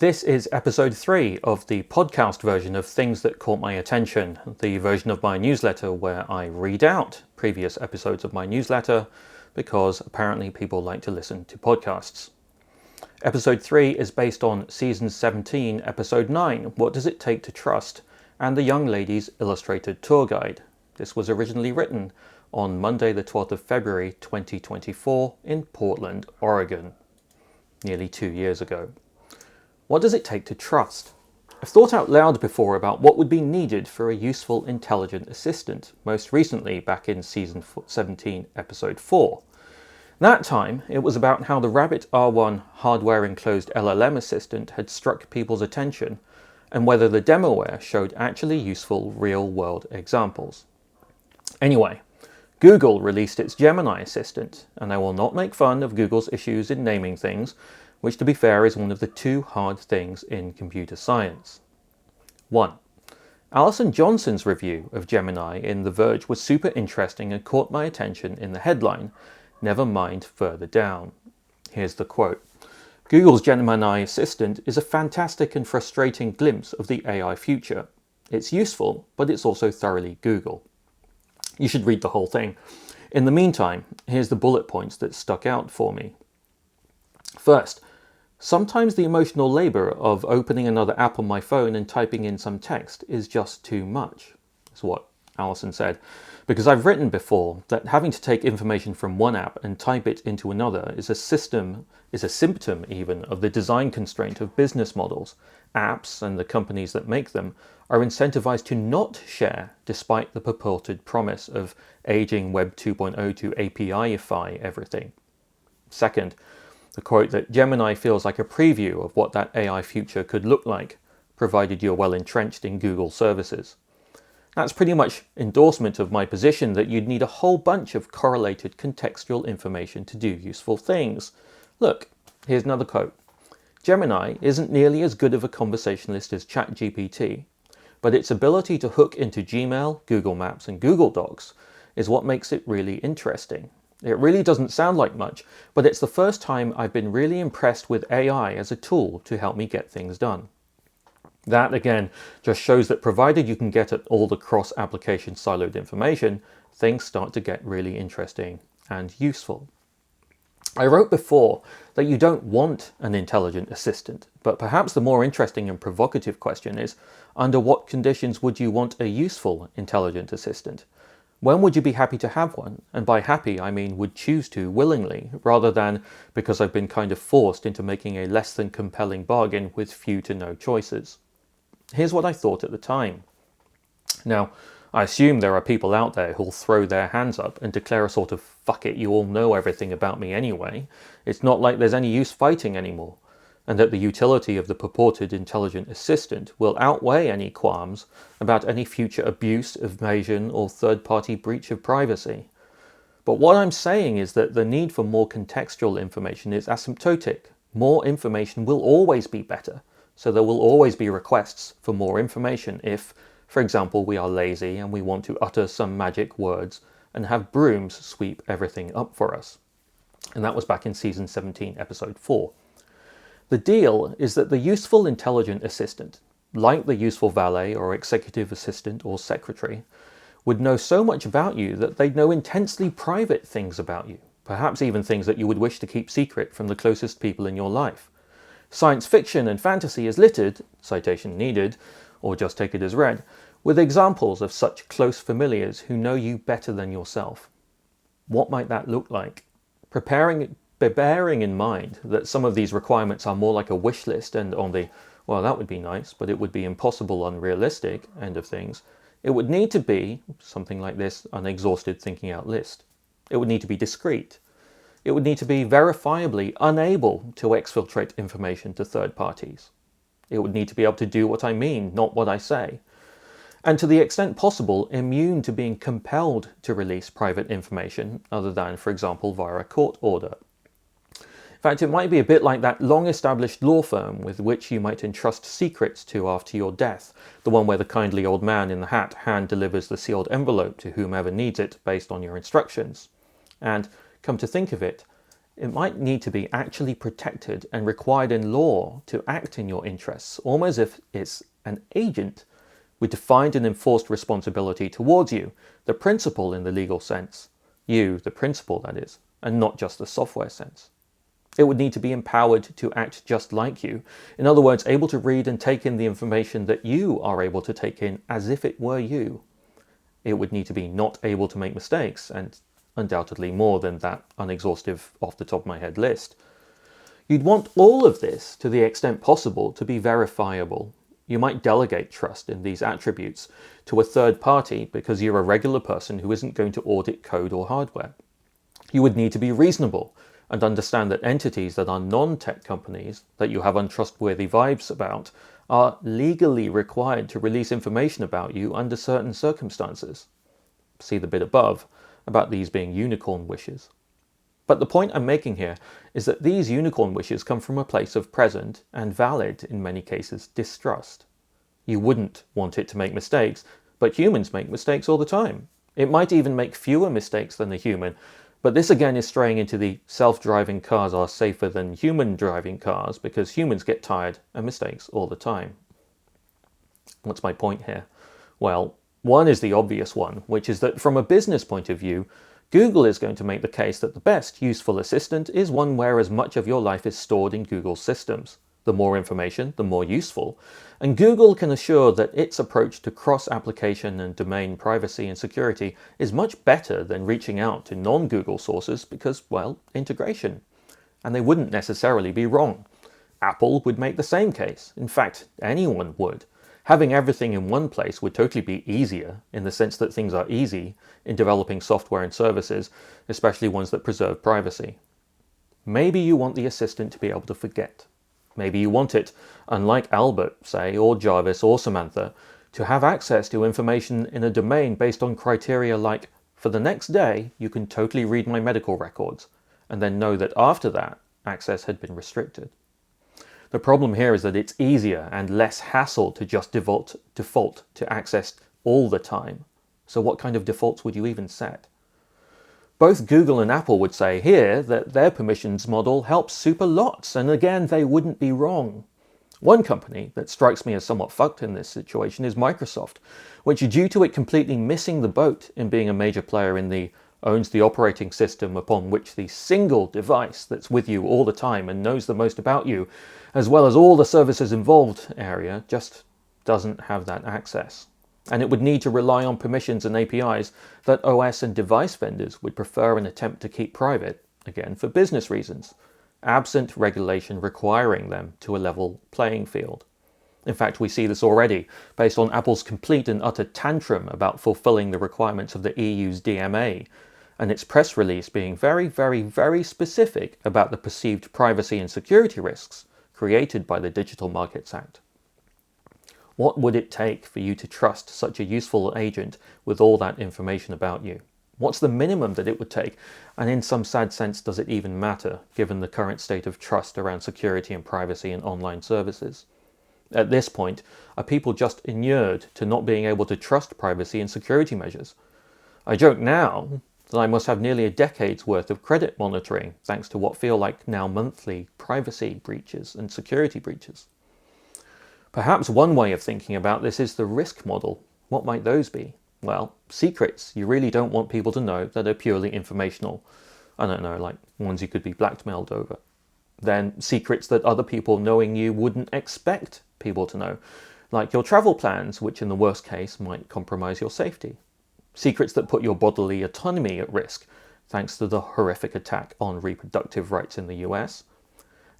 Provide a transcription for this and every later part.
This is episode 3 of the podcast version of Things That Caught My Attention, the version of my newsletter where I read out previous episodes of my newsletter because apparently people like to listen to podcasts. Episode 3 is based on Season 17, Episode 9, What Does It Take to Trust? And the Young Ladies Illustrated Tour Guide. This was originally written on Monday the 12th of February 2024 in Portland, Oregon, nearly 2 years ago. What does it take to trust? I've thought out loud before about what would be needed for a useful intelligent assistant, most recently back in Season 17, Episode 4. That time, it was about how the Rabbit R1 hardware-enclosed LLM assistant had struck people's attention and whether the demoware showed actually useful real-world examples. Anyway, Google released its Gemini assistant, and I will not make fun of Google's issues in naming things, which to be fair is one of the two hard things in computer science. 1. Alison Johnson's review of Gemini in The Verge was super interesting and caught my attention in the headline, never mind further down. Here's the quote. Google's Gemini assistant is a fantastic and frustrating glimpse of the AI future. It's useful, but it's also thoroughly Google. You should read the whole thing. In the meantime, here's the bullet points that stuck out for me. First, sometimes the emotional labor of opening another app on my phone and typing in some text is just too much, is what Alison said, because I've written before that having to take information from one app and type it into another is a symptom even of the design constraint of business models. Apps and the companies that make them are incentivized to not share despite the purported promise of aging Web 2.0 to API-ify everything. Second, the quote that Gemini feels like a preview of what that AI future could look like, provided you're well entrenched in Google services. That's pretty much endorsement of my position that you'd need a whole bunch of correlated contextual information to do useful things. Look, here's another quote. Gemini isn't nearly as good of a conversationalist as ChatGPT, but its ability to hook into Gmail, Google Maps, and Google Docs is what makes it really interesting. It really doesn't sound like much, but it's the first time I've been really impressed with AI as a tool to help me get things done. That, again, just shows that provided you can get at all the cross-application siloed information, things start to get really interesting and useful. I wrote before that you don't want an intelligent assistant, but perhaps the more interesting and provocative question is, under what conditions would you want a useful intelligent assistant? When would you be happy to have one? And by happy, I mean would choose to willingly, rather than because I've been kind of forced into making a less than compelling bargain with few to no choices. Here's what I thought at the time. Now, I assume there are people out there who'll throw their hands up and declare a sort of fuck it, you all know everything about me anyway. It's not like there's any use fighting anymore. And that the utility of the purported intelligent assistant will outweigh any qualms about any future abuse, evasion, or third-party breach of privacy. But what I'm saying is that the need for more contextual information is asymptotic. More information will always be better, so there will always be requests for more information if, for example, we are lazy and we want to utter some magic words and have brooms sweep everything up for us. And that was back in Season 17, Episode 4. The deal is that the useful intelligent assistant, like the useful valet or executive assistant or secretary, would know so much about you that they'd know intensely private things about you, perhaps even things that you would wish to keep secret from the closest people in your life. Science fiction and fantasy is littered, citation needed, or just take it as read, with examples of such close familiars who know you better than yourself. What might that look like? Bearing in mind that some of these requirements are more like a wish list and on the, well, that would be nice, but it would be impossible, unrealistic end of things, it would need to be, something like this, an exhausted thinking out list. It would need to be discreet. It would need to be verifiably unable to exfiltrate information to third parties. It would need to be able to do what I mean, not what I say. And to the extent possible, immune to being compelled to release private information, other than, for example, via a court order. In fact, it might be a bit like that long-established law firm with which you might entrust secrets to after your death, the one where the kindly old man in the hat hand-delivers the sealed envelope to whomever needs it based on your instructions. And, come to think of it, it might need to be actually protected and required in law to act in your interests, almost as if it's an agent with defined and enforced responsibility towards you, the principal in the legal sense. You, the principal, that is, and not just the software sense. It would need to be empowered to act just like you. In other words, able to read and take in the information that you are able to take in as if it were you. It would need to be not able to make mistakes, and undoubtedly more than that unexhaustive off the top of my head list. You'd want all of this, to the extent possible, to be verifiable. You might delegate trust in these attributes to a third party because you're a regular person who isn't going to audit code or hardware. You would need to be reasonable and understand that entities that are non-tech companies that you have untrustworthy vibes about are legally required to release information about you under certain circumstances. See the bit above about these being unicorn wishes. But the point I'm making here is that these unicorn wishes come from a place of present and valid, in many cases, distrust. You wouldn't want it to make mistakes, but humans make mistakes all the time. It might even make fewer mistakes than a human, but this again is straying into the self-driving cars are safer than human driving cars because humans get tired and mistakes all the time. What's my point here? Well, one is the obvious one, which is that from a business point of view, Google is going to make the case that the best useful assistant is one where as much of your life is stored in Google's systems. The more information, the more useful. And Google can assure that its approach to cross-application and domain privacy and security is much better than reaching out to non-Google sources because, well, integration. And they wouldn't necessarily be wrong. Apple would make the same case. In fact, anyone would. Having everything in one place would totally be easier, in the sense that things are easy in developing software and services, especially ones that preserve privacy. Maybe you want the assistant to be able to forget. Maybe you want it, unlike Albert, say, or Jarvis or Samantha, to have access to information in a domain based on criteria like, for the next day, you can totally read my medical records, and then know that after that, access had been restricted. The problem here is that it's easier and less hassle to just default to access all the time. So what kind of defaults would you even set? Both Google and Apple would say here that their permissions model helps super lots, and again, they wouldn't be wrong. One company that strikes me as somewhat fucked in this situation is Microsoft, which, due to it completely missing the boat in being a major player in the owns the operating system upon which the single device that's with you all the time and knows the most about you, as well as all the services involved area, just doesn't have that access. And it would need to rely on permissions and APIs that OS and device vendors would prefer and attempt to keep private, again for business reasons, absent regulation requiring them to a level playing field. In fact, we see this already, based on Apple's complete and utter tantrum about fulfilling the requirements of the EU's DMA, and its press release being very, very, very specific about the perceived privacy and security risks created by the Digital Markets Act. What would it take for you to trust such a useful agent with all that information about you? What's the minimum that it would take? And in some sad sense, does it even matter, given the current state of trust around security and privacy in online services? At this point, are people just inured to not being able to trust privacy and security measures? I joke now that I must have nearly a decade's worth of credit monitoring, thanks to what feel like now monthly privacy breaches and security breaches. Perhaps one way of thinking about this is the risk model. What might those be? Well, secrets you really don't want people to know that are purely informational. I don't know, like ones you could be blackmailed over. Then secrets that other people knowing you wouldn't expect people to know, like your travel plans, which in the worst case might compromise your safety. Secrets that put your bodily autonomy at risk, thanks to the horrific attack on reproductive rights in the US.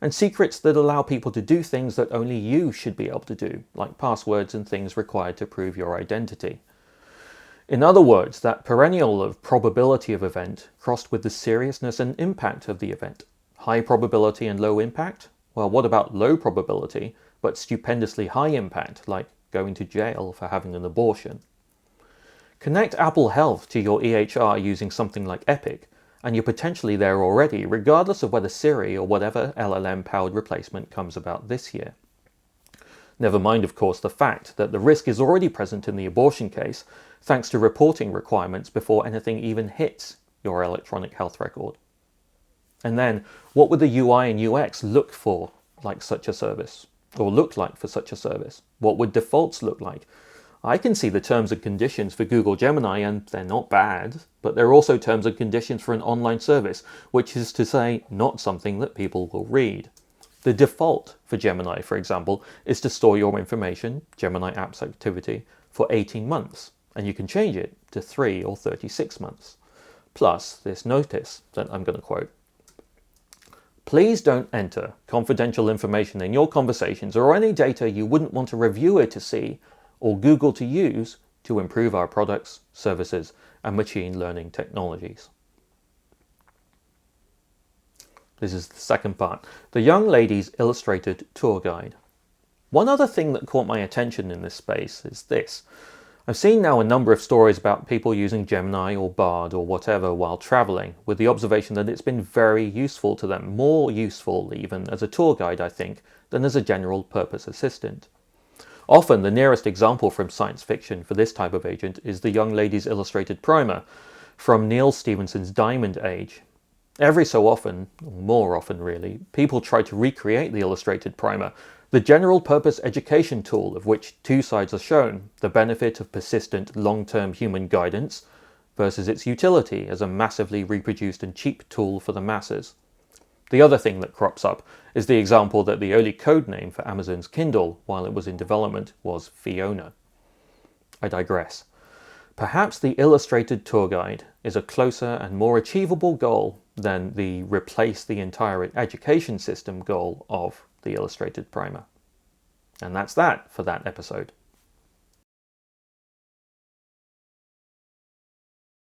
And secrets that allow people to do things that only you should be able to do, like passwords and things required to prove your identity. In other words, that perennial of probability of event crossed with the seriousness and impact of the event. High probability and low impact? Well, what about low probability, but stupendously high impact, like going to jail for having an abortion? Connect Apple Health to your EHR using something like Epic, and you're potentially there already, regardless of whether Siri or whatever LLM-powered replacement comes about this year. Never mind, of course, the fact that the risk is already present in the abortion case, thanks to reporting requirements before anything even hits your electronic health record. And then, what would the UI and UX look for like such a service? Or look like for such a service? What would defaults look like? I can see the terms and conditions for Google Gemini, and they're not bad, but they're also terms and conditions for an online service, which is to say, not something that people will read. The default for Gemini, for example, is to store your information, Gemini Apps Activity, for 18 months, and you can change it to 3 or 36 months. Plus this notice that I'm going to quote. Please don't enter confidential information in your conversations or any data you wouldn't want a reviewer to see or Google to use to improve our products, services, and machine learning technologies. This is the second part. The Young Lady's Illustrated Tour Guide. One other thing that caught my attention in this space is this. I've seen now a number of stories about people using Gemini or Bard or whatever while traveling, with the observation that it's been very useful to them, more useful even as a tour guide, I think, than as a general purpose assistant. Often the nearest example from science fiction for this type of agent is the Young Lady's Illustrated Primer from Neal Stephenson's Diamond Age. Every so often, or more often really, people try to recreate the Illustrated Primer, the general purpose education tool of which two sides are shown, the benefit of persistent long-term human guidance versus its utility as a massively reproduced and cheap tool for the masses. The other thing that crops up is the example that the early code name for Amazon's Kindle while it was in development was Fiona. I digress. Perhaps the Illustrated Tour Guide is a closer and more achievable goal than the replace the entire education system goal of the Illustrated Primer. And that's that for that episode.